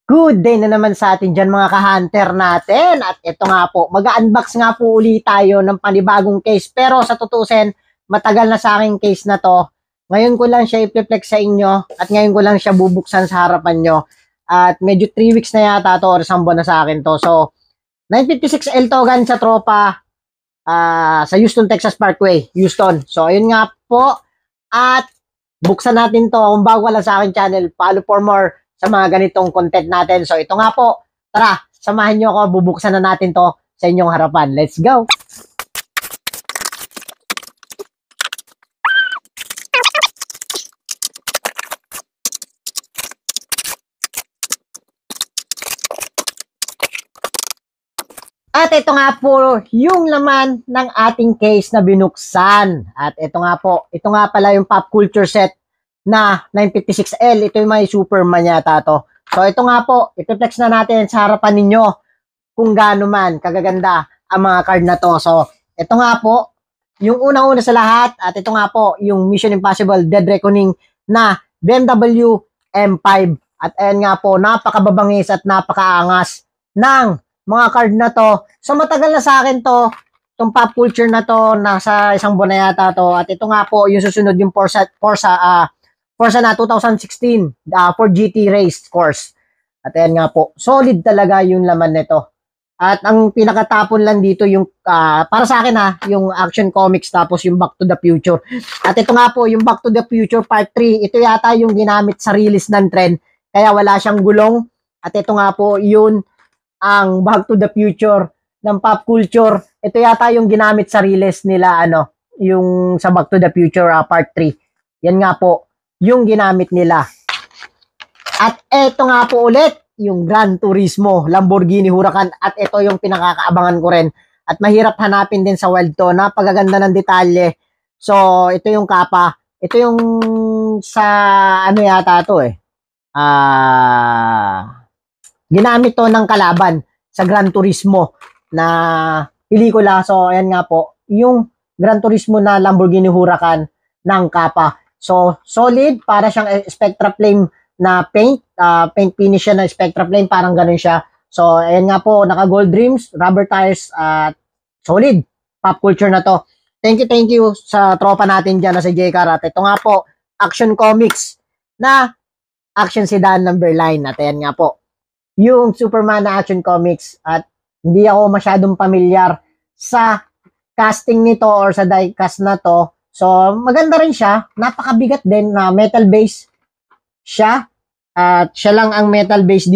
Good day na naman sa atin dyan mga ka-hunter natin. At ito nga po, mag-unbox nga po ulit tayo ng panibagong case. Pero sa tutusin, matagal na sa aking case na to. Ngayon ko lang siya i-flex sa inyo at ngayon ko lang siya bubuksan sa harapan nyo. At medyo 3 weeks na yata to or isang buwan na sa akin to. So, 956L to galing sa tropa sa Houston, Texas Parkway, Houston. So, ayun nga po. At buksan natin to. Kung bago lang sa akin channel, follow for more sa mga ganitong content natin. So ito nga po, tara, samahan nyo ako, bubuksan na natin to sa inyong harapan. Let's go! At ito nga po yung laman ng ating case na binuksan. At ito nga po, ito nga pala yung pop culture set na 956L. Ito yung may Superman yata to. So ito nga po, ipiplex na natin sa harapan ninyo kung gaano man kagaganda ang mga card na to. So ito nga po, yung unang-una sa lahat, at ito nga po, yung Mission Impossible Dead Reckoning na BMW M5. At ayan nga po, napakababangis at napakaangas ng mga card na to. So matagal na sa akin to, itong pop culture na to, nasa isang buwan na yata to. At ito nga po, yung susunod yung Forza na 2016 for GT race course. At ayan nga po, solid talaga yung laman nito. At ang pinakatapon lang dito yung, para sa akin yung Action Comics tapos yung Back to the Future. At ito nga po, yung Back to the Future Part 3, ito yata yung ginamit sa release ng trend, kaya wala siyang gulong. At ito nga po, yun ang Back to the Future ng pop culture. Ito yata yung ginamit sa release nila, yung sa Back to the Future Part 3. Yan nga po, yung ginamit nila. At ito nga po ulit, yung Gran Turismo, Lamborghini Huracan. At ito yung pinakakaabangan ko rin. At mahirap hanapin din sa wild to. Napakaganda ng detalye. So, ito yung kapa. Ito yung sa, yata to ginamit to ng kalaban sa Gran Turismo na pelikula. So, ayan nga po, yung Gran Turismo na Lamborghini Huracan ng kapa. So, solid, para siyang Spectra Flame na paint. Paint finish siya na Spectra Flame, parang ganun siya. So, ayan nga po, naka gold rims, rubber tires, solid. Pop culture na to. Thank you sa tropa natin dyan na si J-Car. At ito nga po, Action Comics na Action Sedan number line. At ayan nga po, yung Superman na Action Comics. At hindi ako masyadong pamilyar sa casting nito or sa diecast na to. So, maganda rin siya. Napakabigat din na metal base siya. At siya lang ang metal base dito.